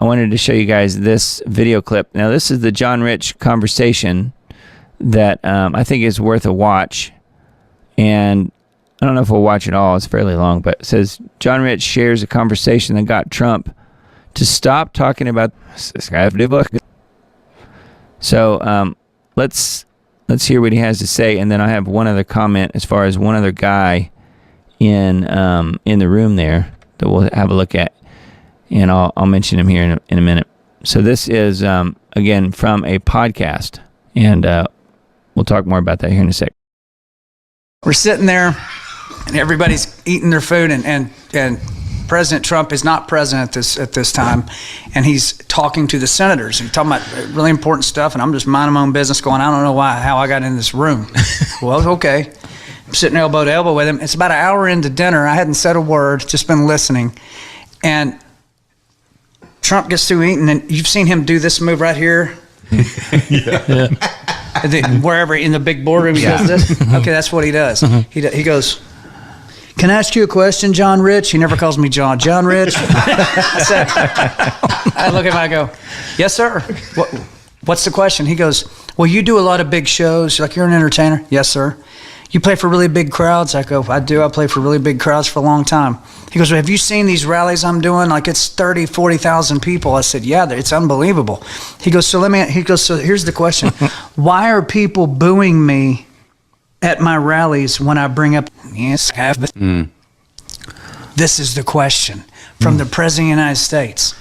I wanted to show you guys this video clip. Now, this is the John Rich conversation that I think is worth a watch. And I don't know if we'll watch it all. It's fairly long, but it says John Rich shares a conversation that got Trump to stop talking about this guy. So let's hear what he has to say, and then I have one other comment as far as one other guy in the room there that we'll have a look at, and I'll mention him here in a minute. So this is again from a podcast, and we'll talk more about that here in a sec. We're sitting there, and everybody's eating their food, and President Trump is not president at this time, and he's talking to the senators and talking about really important stuff, and I'm just minding my own business going, I don't know how I got in this room. Well, okay. I'm sitting elbow to elbow with him. It's about an hour into dinner. I hadn't said a word, just been listening. And Trump gets through eating, and you've seen him do this move right here. Yeah. Wherever in the big boardroom he does this. Okay, that's what he does. He goes, can I ask you a question, John Rich? He never calls me John. John Rich? I look at him, I go, yes, sir. What's the question? He goes, well, you do a lot of big shows. Like, you're an entertainer? Yes, sir. You play for really big crowds? I go, I do. I play for really big crowds for a long time. He goes, well, have you seen these rallies I'm doing? Like, it's 30, 40,000 people. I said, yeah, it's unbelievable. He goes, so here's the question. Why are people booing me at my rallies when I bring up, yes, This is the question from the President of the United States.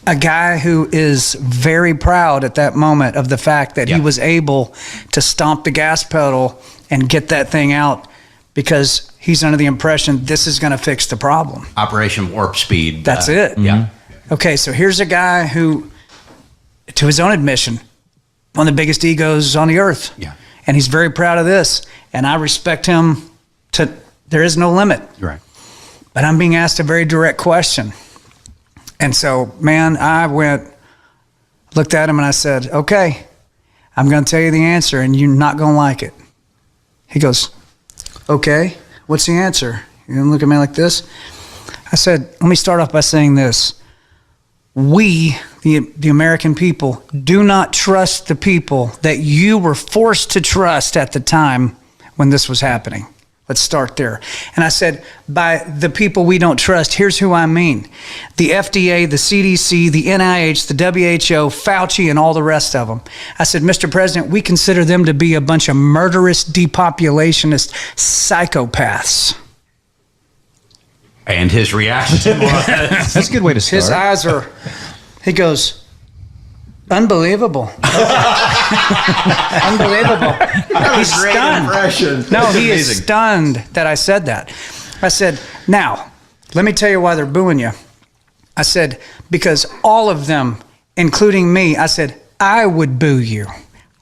A guy who is very proud at that moment of the fact that he was able to stomp the gas pedal and get that thing out because he's under the impression this is going to fix the problem. Operation Warp Speed. That's it. Yeah. Okay, so here's a guy who, to his own admission, one of the biggest egos on the earth. Yeah. And he's very proud of this. And I respect him there is no limit. You're right. But I'm being asked a very direct question. And so, man, I looked at him and I said, okay, I'm going to tell you the answer and you're not going to like it. He goes, okay, what's the answer? You're going to look at me like this? I said, let me start off by saying this. We, the American people, do not trust the people that you were forced to trust at the time when this was happening. Let's start there. And I said, by the people we don't trust, here's who I mean. The FDA, the CDC, the NIH, the WHO, Fauci, and all the rest of them. I said, Mr. President, we consider them to be a bunch of murderous, depopulationist psychopaths. And his reaction was... That's a good way to start. His eyes are, he goes, unbelievable. Unbelievable. He's stunned. No, he is stunned that I said that. I said, now, let me tell you why they're booing you. I said, because all of them, including me, I said, I would boo you.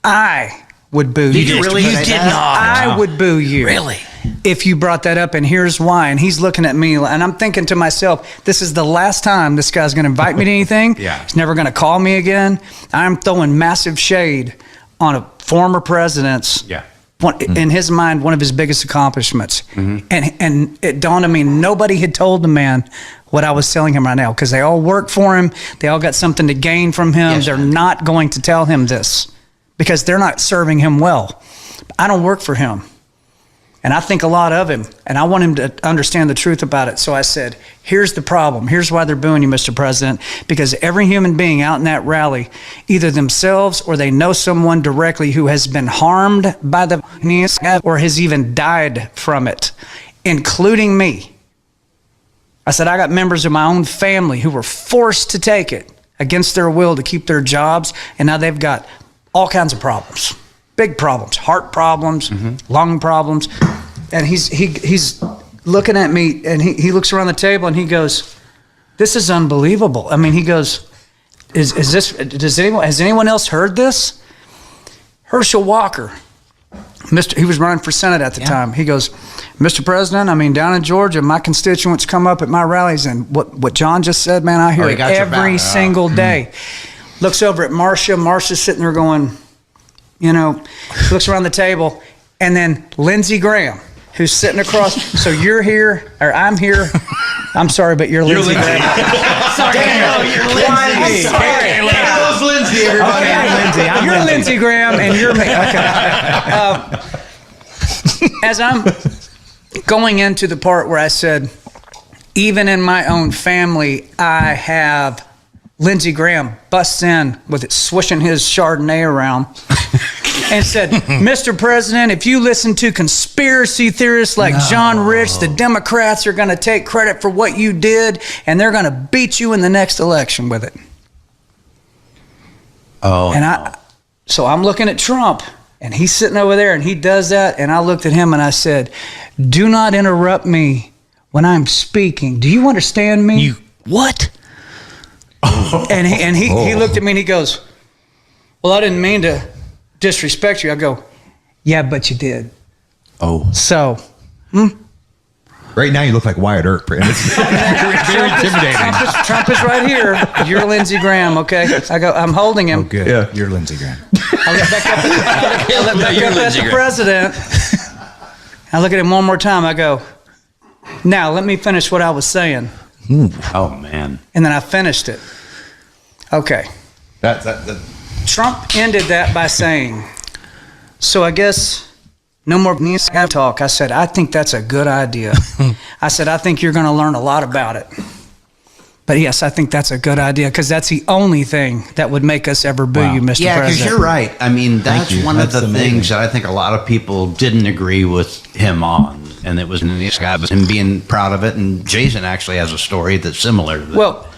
I would boo you. You really? You did not. I would boo you. Really? If you brought that up, and here's why. And he's looking at me, and I'm thinking to myself, this is the last time this guy's going to invite me to anything. Yeah. He's never going to call me again. I'm throwing massive shade on a former president's, in his mind, one of his biggest accomplishments. Mm-hmm. And it dawned on me, nobody had told the man what I was telling him right now, because they all work for him. They all got something to gain from him. Yes, they're not going to tell him this because they're not serving him well. I don't work for him. And I think a lot of him, and I want him to understand the truth about it. So I said, here's the problem. Here's why they're booing you, Mr. President, because every human being out in that rally, either themselves or they know someone directly who has been harmed by the or has even died from it, including me. I said, I got members of my own family who were forced to take it against their will to keep their jobs, and now they've got all kinds of problems. Big problems, heart problems, lung problems. And he's looking at me, and he looks around the table and he goes, this is unbelievable. I mean, he goes, has anyone else heard this? Herschel Walker, he was running for Senate at the time. He goes, Mr. President, I mean, down in Georgia, my constituents come up at my rallies, and what John just said, man, I hear it every single day. Looks over at Marcia. Marcia's sitting there going, looks around the table, and then Lindsey Graham, who's sitting across. So you're here, or I'm here. I'm sorry, but you're Lindsey Graham. Sorry, you're Lindsey. Sorry. Lindsey, everybody. Okay. You're Lindsey Graham, and you're me. Okay. As I'm going into the part where I said, even in my own family, I have Lindsey Graham busts in with it swishing his Chardonnay around and said, Mr. President, if you listen to conspiracy theorists like John Rich, the Democrats are going to take credit for what you did, and they're going to beat you in the next election with it. Oh, And so I'm looking at Trump, and he's sitting over there, and he does that, and I looked at him, and I said, do not interrupt me when I'm speaking. Do you understand me? what? And he looked at me, and he goes, well, I didn't mean to disrespect you. I go, yeah, but you did. Oh. So, Right now, you look like Wyatt Earp. And it's very intimidating. Trump is right here. You're Lindsey Graham, okay? I'm holding him. Oh, good. Yeah, you're Lindsey Graham. I look back up at the president. I look at him one more time. I go, now let me finish what I was saying. Oh, man. And then I finished it. Okay. That Trump ended that by saying, so I guess no more talk. I said, I think that's a good idea. I said, I think you're going to learn a lot about it. But yes, I think that's a good idea because that's the only thing that would make us ever boo you, Mr. Yeah, because President. you're right. I mean, that's you. one That's of the amazing. things that I think a lot of people didn't agree with him on. And it was this guy, but him being proud of it. And Jason actually has a story that's similar to that. Well,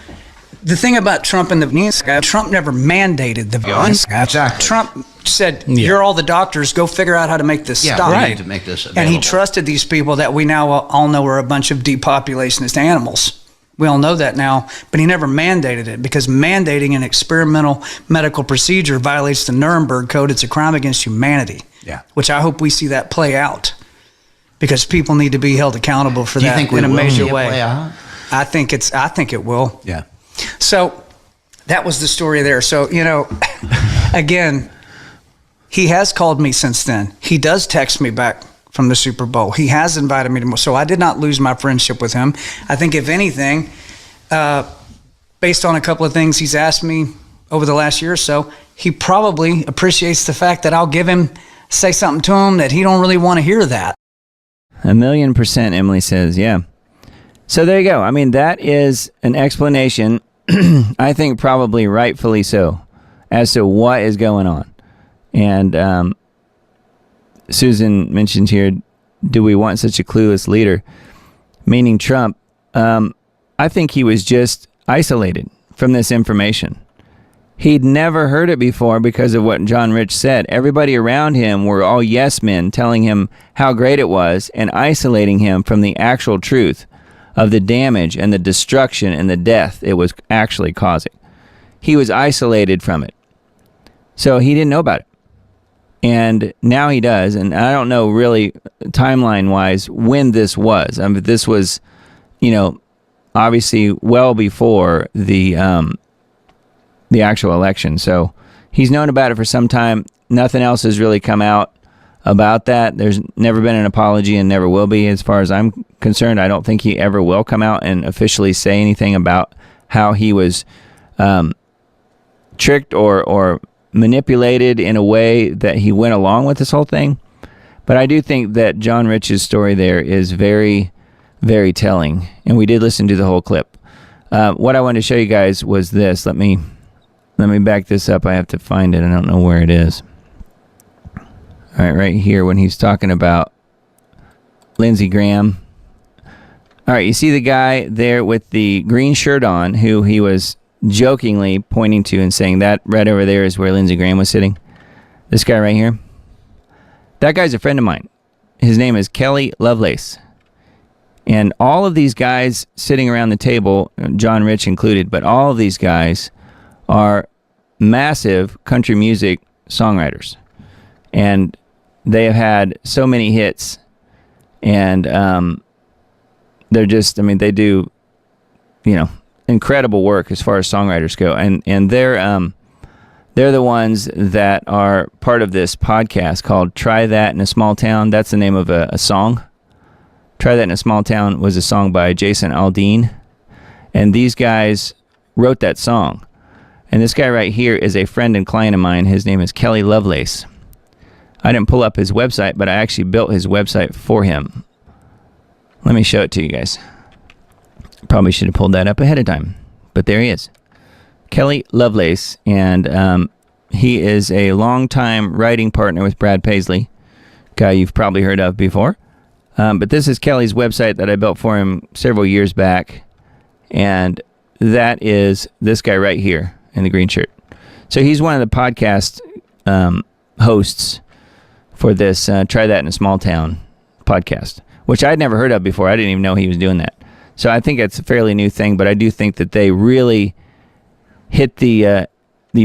the thing about Trump and the guy, Trump never mandated the Exactly. Trump said, you're all the doctors, go figure out how to make this Yeah, stop. we need to make this And he available. trusted these people that we now all know are a bunch of depopulationist animals. We all know that now, but he never mandated it because mandating an experimental medical procedure violates the Nuremberg Code. It's a crime against humanity. Yeah. Which I hope we see that play out because people need to be held accountable for Do you that think we in a will see major it way. play out? I think it will. Yeah. So that was the story there. So, again, he has called me since then. He does text me back from the Super Bowl. He has invited me to, so I did not lose my friendship with him. I think if anything, based on a couple of things he's asked me over the last year or so, he probably appreciates the fact that I'll say something to him that he don't really want to hear that. 1,000,000%, Emily says, yeah. So there you go. I mean, that is an explanation, I think probably rightfully so, as to what is going on. And Susan mentioned here, do we want such a clueless leader? Meaning Trump. I think he was just isolated from this information. He'd never heard it before because of what John Rich said. Everybody around him were all yes men telling him how great it was and isolating him from the actual truth of the damage and the destruction and the death it was actually causing. He was isolated from it. So he didn't know about it. And now he does. And I don't know really timeline-wise when this was. I mean, this was, obviously well before the actual election. So he's known about it for some time. Nothing else has really come out about that. There's never been an apology and never will be as far as I'm concerned. I don't think he ever will come out and officially say anything about how he was tricked or manipulated in a way that he went along with this whole thing. But I do think that John Rich's story there is very, very telling. And we did listen to the whole clip. What I wanted to show you guys was this. Let me back this up. I have to find it. I don't know where it is. All right here when he's talking about Lindsey Graham. All right, you see the guy there with the green shirt on who he was jokingly pointing to and saying that right over there is where Lindsey Graham was sitting. This guy right here. That guy's a friend of mine. His name is Kelly Lovelace. And all of these guys sitting around the table, John Rich included, but all of these guys are massive country music songwriters. And they have had so many hits. And they're just, they do, incredible work as far as songwriters go. And they're the ones that are part of this podcast called Try That in a Small Town. That's the name of a song Try That in a Small Town was a song by Jason Aldean. And these guys wrote that song. And this guy right here is a friend and client of mine. His name is Kelly Lovelace. I didn't pull up his website, but I actually built his website for him. Let me show it to you guys. Probably should have pulled that up ahead of time. But there he is. Kelly Lovelace. And he is a longtime writing partner with Brad Paisley. Guy you've probably heard of before. But this is Kelly's website that I built for him several years back. And that is this guy right here in the green shirt. So he's one of the podcast hosts for this Try That in a Small Town podcast, which I'd never heard of before. I didn't even know he was doing that. So I think it's a fairly new thing, but I do think that they really hit the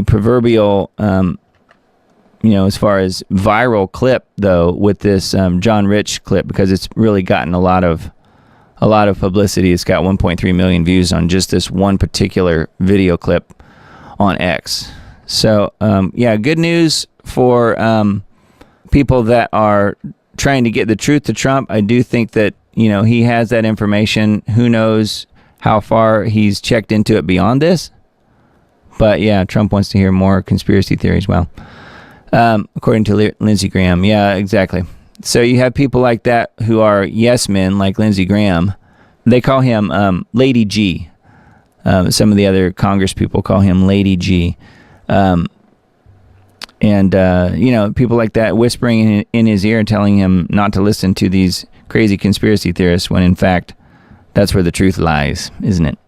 proverbial, as far as viral clip, though, with this John Rich clip, because it's really gotten a lot of publicity. It's got 1.3 million views on just this one particular video clip on X. So, good news for people that are trying to get the truth to Trump. I do think that, he has that information. Who knows how far he's checked into it beyond this? But, yeah, Trump wants to hear more conspiracy theories. Well, according to Lindsey Graham. Yeah, exactly. So you have people like that who are yes men, like Lindsey Graham. They call him Lady G. Some of the other Congress people call him Lady G. People like that whispering in his ear and telling him not to listen to these crazy conspiracy theorists when, in fact, that's where the truth lies, isn't it?